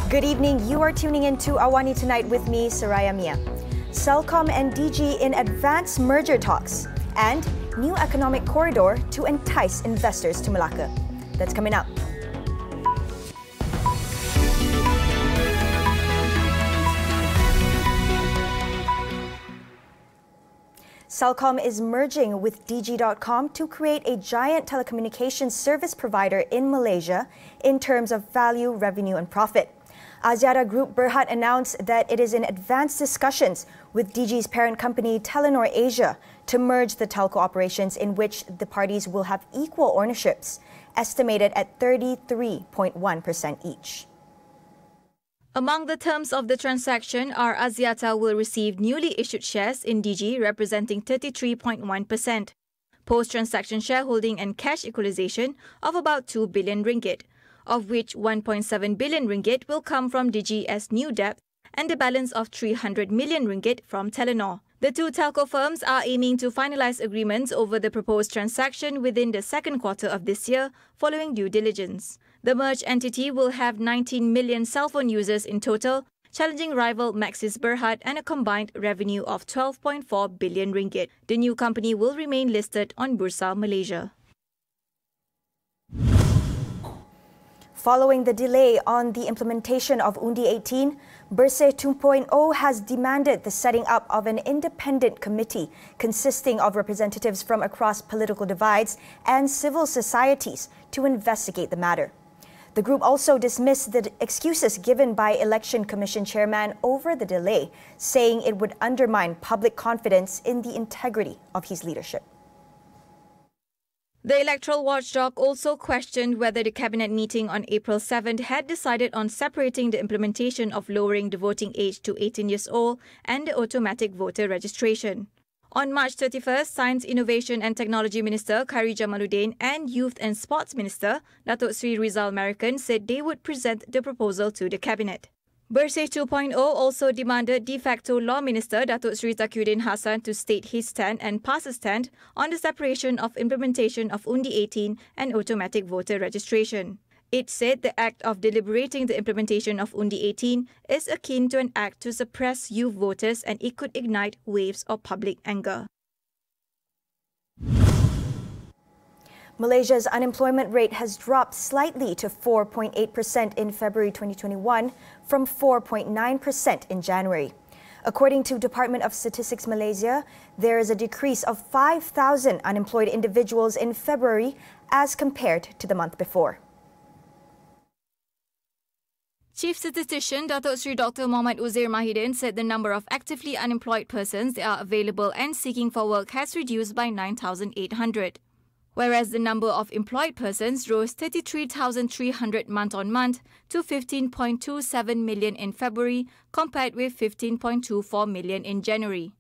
Good evening. You are tuning in to AWANI Tonight with me, Saraya Mia. Celcom and Digi in advanced merger talks and new economic corridor to entice investors to Malacca. That's coming up. Celcom is merging with Digi.com to create a giant telecommunications service provider in Malaysia in terms of value, revenue and profit. Axiata Group Berhad announced that it is in advanced discussions with Digi's parent company Telenor Asia to merge the telco operations in which the parties will have equal ownerships, estimated at 33.1% each. Among the terms of the transaction are Axiata will receive newly issued shares in Digi representing 33.1%, post-transaction shareholding and cash equalization of about 2 billion ringgit, of which 1.7 billion ringgit will come from Digi as new debt and the balance of 300 million ringgit from Telenor. The two telco firms are aiming to finalize agreements over the proposed transaction within the second quarter of this year, following due diligence. The merged entity will have 19 million cell phone users in total, challenging rival Maxis Berhad and a combined revenue of 12.4 billion ringgit. The new company will remain listed on Bursa Malaysia. Following the delay on the implementation of Undi 18, Bersih 2.0 has demanded the setting up of an independent committee consisting of representatives from across political divides and civil societies to investigate the matter. The group also dismissed the excuses given by Election Commission Chairman over the delay, saying it would undermine public confidence in the integrity of his leadership. The electoral watchdog also questioned whether the cabinet meeting on April 7th had decided on separating the implementation of lowering the voting age to 18 years old and the automatic voter registration. On March 31st, Science, Innovation and Technology Minister Khairy Jamaluddin and Youth and Sports Minister Datuk Sri Rizal Marakan said they would present the proposal to the cabinet. Bersih 2.0 also demanded de facto Law Minister Datuk Sri Taqiyuddin Hassan to state his stand and pass a stand on the separation of implementation of Undi 18 and automatic voter registration. It said the act of deliberating the implementation of Undi 18 is akin to an act to suppress youth voters and it could ignite waves of public anger. Malaysia's unemployment rate has dropped slightly to 4.8% in February 2021 from 4.9% in January. According to Department of Statistics Malaysia, there is a decrease of 5,000 unemployed individuals in February as compared to the month before. Chief Statistician Datuk Sri Dr. Muhammad Uzair Mahidin said the number of actively unemployed persons that are available and seeking for work has reduced by 9,800. Whereas the number of employed persons rose 33,300 month-on-month to 15.27 million in February, compared with 15.24 million in January.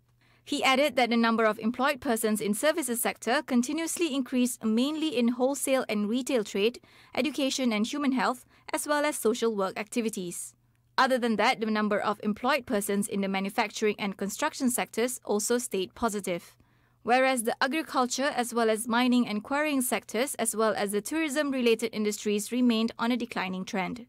He added that the number of employed persons in services sector continuously increased mainly in wholesale and retail trade, education and human health, as well as social work activities. Other than that, the number of employed persons in the manufacturing and construction sectors also stayed positive. Whereas the agriculture as well as mining and quarrying sectors as well as the tourism-related industries remained on a declining trend.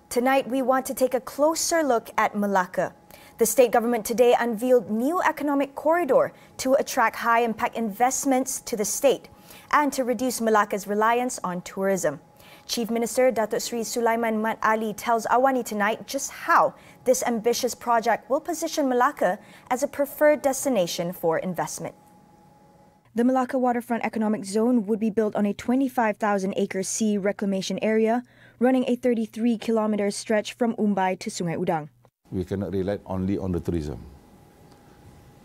Tonight, we want to take a closer look at Malacca. The state government today unveiled new economic corridor to attract high-impact investments to the state and to reduce Malacca's reliance on tourism. Chief Minister Datuk Sri Sulaiman Mat Ali tells AWANI Tonight just how this ambitious project will position Malacca as a preferred destination for investment. The Malacca Waterfront Economic Zone would be built on a 25,000-acre sea reclamation area, running a 33-kilometre stretch from Umbai to Sungai Udang. We cannot rely only on the tourism.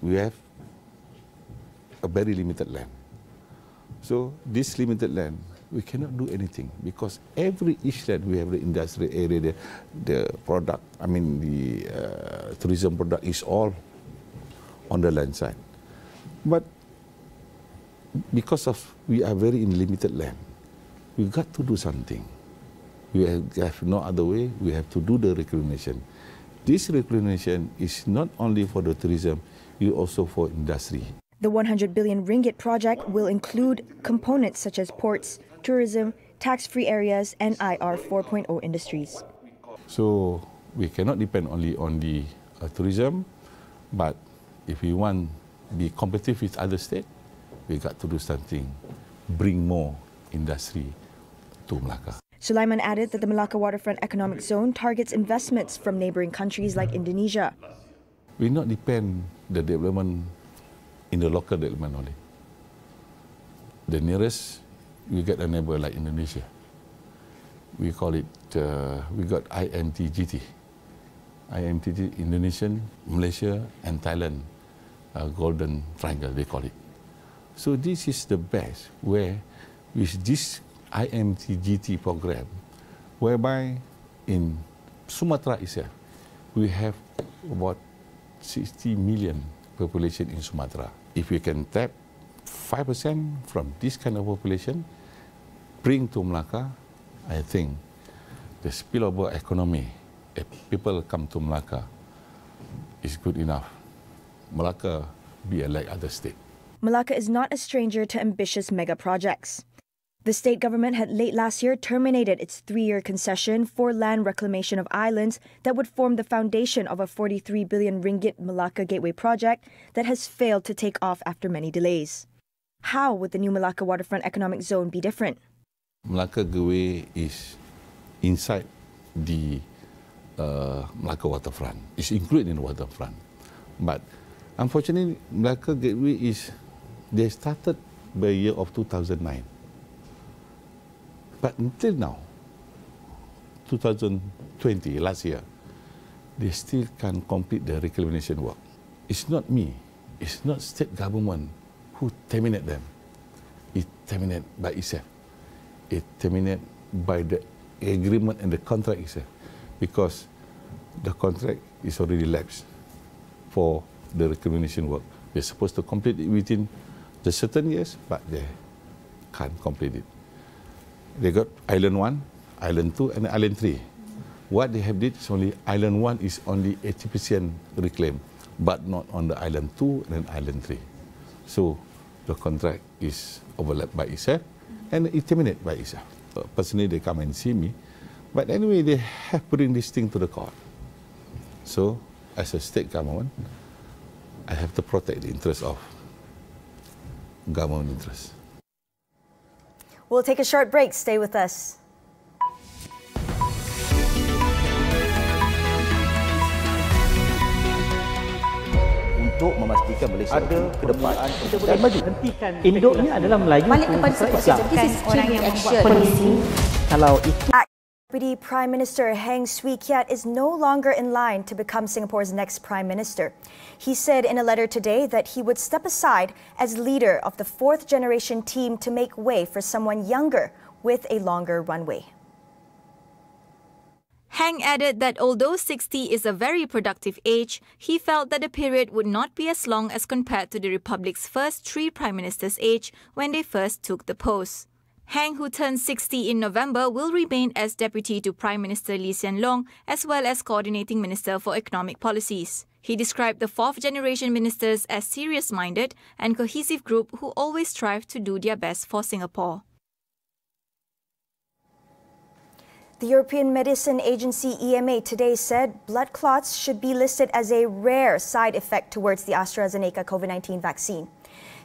We have a very limited land. So this limited land, we cannot do anything because each land we have the industrial area, the product, the tourism product is all on the land side. But because we are very in limited land, we got to do something. We have no other way. We have to do the reclamation. This reclamation is not only for the tourism, it's also for industry. The 100 billion ringgit project will include components such as ports, tourism, tax-free areas, and IR 4.0 industries. So we cannot depend only on the tourism, but if we want to be competitive with other states, we got to do something, bring more industry to Malacca. Sulaiman added that the Malacca Waterfront Economic Zone targets investments from neighbouring countries like Indonesia. We not depend the development in the local development only. The nearest, we get a neighbour like Indonesia. We call it, we got IMTGT. IMTG, Indonesian, Malaysia and Thailand, Golden Triangle they call it. So this is the best where with this IMTGT program, whereby in Sumatra itself, we have about 60 million population in Sumatra. If we can tap 5% from this kind of population, bring to Malacca, I think the spillover economy, if people come to Malacca, is good enough. Malacca be like other state. Malacca is not a stranger to ambitious mega projects. The state government had late last year terminated its 3-year concession for land reclamation of islands that would form the foundation of a 43 billion ringgit Malacca Gateway project that has failed to take off after many delays. How would the new Malacca Waterfront Economic Zone be different? Malacca Gateway is inside the Malacca Waterfront. It's included in the waterfront. But unfortunately, Malacca Gateway they started by the year of 2009. But until now, 2020, last year, they still can't complete the reclamation work. It's not me, it's not state government who terminate them. It terminated by itself. It terminated by the agreement and the contract itself, because the contract is already lapsed for the reclamation work. They're supposed to complete it within the certain years, but they can't complete it. They got Island 1, Island 2 and Island 3. What they have did is only Island 1 is only 80% reclaimed, but not on the Island 2 and Island 3. So the contract is overlapped by itself and it terminated by itself. Personally, they come and see me, but anyway, they have bring this thing to the court. So as a state government, I have to protect the interest of government interests. We'll take a short break. Stay with us. Untuk memastikan Malaysia ada ke depan dan maju. Induknya adalah Melayu. Balik kepada seperti orang yang membuat polisi. Kalau itu Deputy Prime Minister Heng Swee Keat is no longer in line to become Singapore's next Prime Minister. He said in a letter today that he would step aside as leader of the 4th generation team to make way for someone younger with a longer runway. Heng added that although 60 is a very productive age, he felt that the period would not be as long as compared to the Republic's first 3 Prime Ministers' age when they first took the post. Heng, who turned 60 in November, will remain as Deputy to Prime Minister Lee Hsien Loong as well as Coordinating Minister for Economic Policies. He described the 4th generation ministers as serious-minded and cohesive group who always strive to do their best for Singapore. The European Medicine Agency EMA today said blood clots should be listed as a rare side effect towards the AstraZeneca COVID-19 vaccine.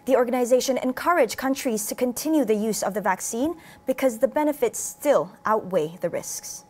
The organization encouraged countries to continue the use of the vaccine because the benefits still outweigh the risks.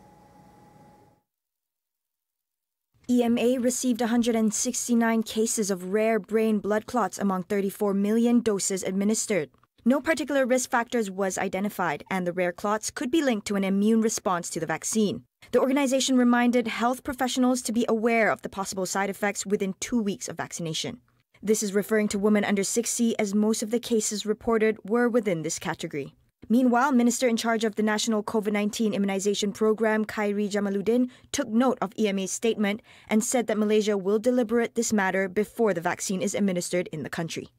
EMA received 169 cases of rare brain blood clots among 34 million doses administered. No particular risk factors was identified, and the rare clots could be linked to an immune response to the vaccine. The organization reminded health professionals to be aware of the possible side effects within 2 weeks of vaccination. This is referring to women under 60, as most of the cases reported were within this category. Meanwhile, Minister in charge of the National COVID-19 Immunization Program, Khairi Jamaluddin, took note of EMA's statement and said that Malaysia will deliberate this matter before the vaccine is administered in the country.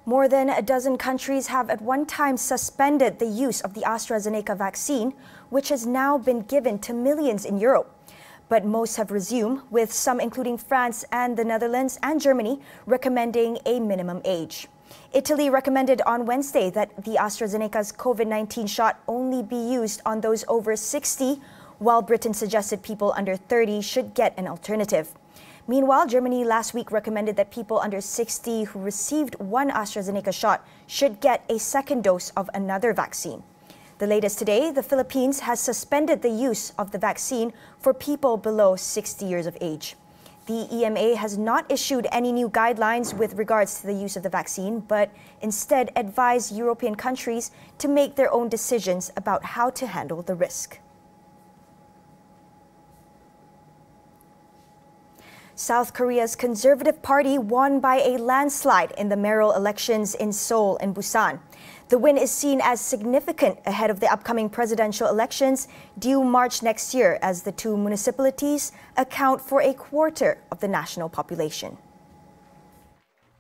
More than a dozen countries have at one time suspended the use of the AstraZeneca vaccine, which has now been given to millions in Europe. But most have resumed, with some including France and the Netherlands and Germany recommending a minimum age. Italy recommended on Wednesday that the AstraZeneca's COVID-19 shot only be used on those over 60, while Britain suggested people under 30 should get an alternative. Meanwhile, Germany last week recommended that people under 60 who received one AstraZeneca shot should get a second dose of another vaccine. The latest today, the Philippines has suspended the use of the vaccine for people below 60 years of age. The EMA has not issued any new guidelines with regards to the use of the vaccine, but instead advised European countries to make their own decisions about how to handle the risk. South Korea's Conservative Party won by a landslide in the mayoral elections in Seoul and Busan. The win is seen as significant ahead of the upcoming presidential elections due March next year, as the two municipalities account for a quarter of the national population.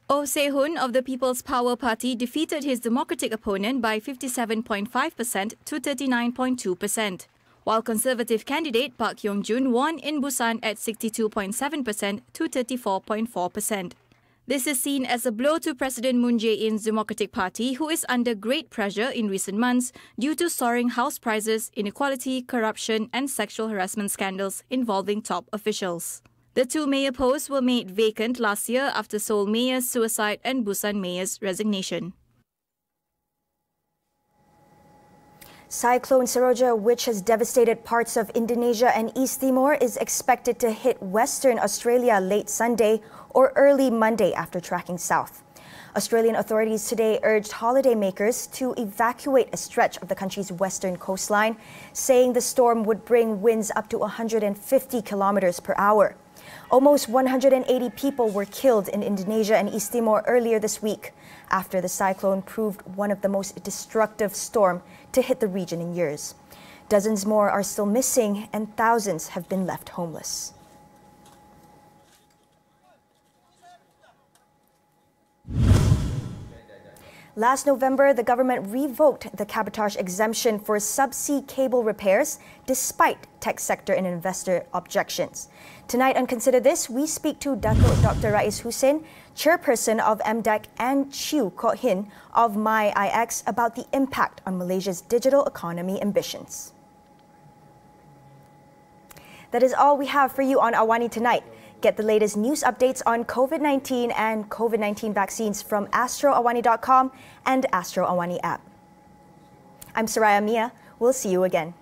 Oh Se-hun of the People's Power Party defeated his Democratic opponent by 57.5% to 39.2%, while Conservative candidate Park Yong-jun won in Busan at 62.7% to 34.4%. This is seen as a blow to President Moon Jae-in's Democratic Party, who is under great pressure in recent months due to soaring house prices, inequality, corruption and sexual harassment scandals involving top officials. The two mayor posts were made vacant last year after Seoul mayor's suicide and Busan mayor's resignation. Cyclone Saroja, which has devastated parts of Indonesia and East Timor, is expected to hit Western Australia late Sunday or early Monday after tracking south. Australian authorities today urged holidaymakers to evacuate a stretch of the country's western coastline, saying the storm would bring winds up to 150 kilometers per hour. Almost 180 people were killed in Indonesia and East Timor earlier this week, after the cyclone proved one of the most destructive storms to hit the region in years. Dozens more are still missing and thousands have been left homeless. Last November, the government revoked the cabotage exemption for subsea cable repairs despite tech sector and investor objections. Tonight on Consider This, we speak to Datuk Dr. Rais Hussein, chairperson of MDEC, and Chew Kok Hin of MyIX about the impact on Malaysia's digital economy ambitions. That is all we have for you on AWANI tonight. Get the latest news updates on COVID-19 and COVID-19 vaccines from astroawani.com and Astro Awani app. I'm Saraya Mia. We'll see you again.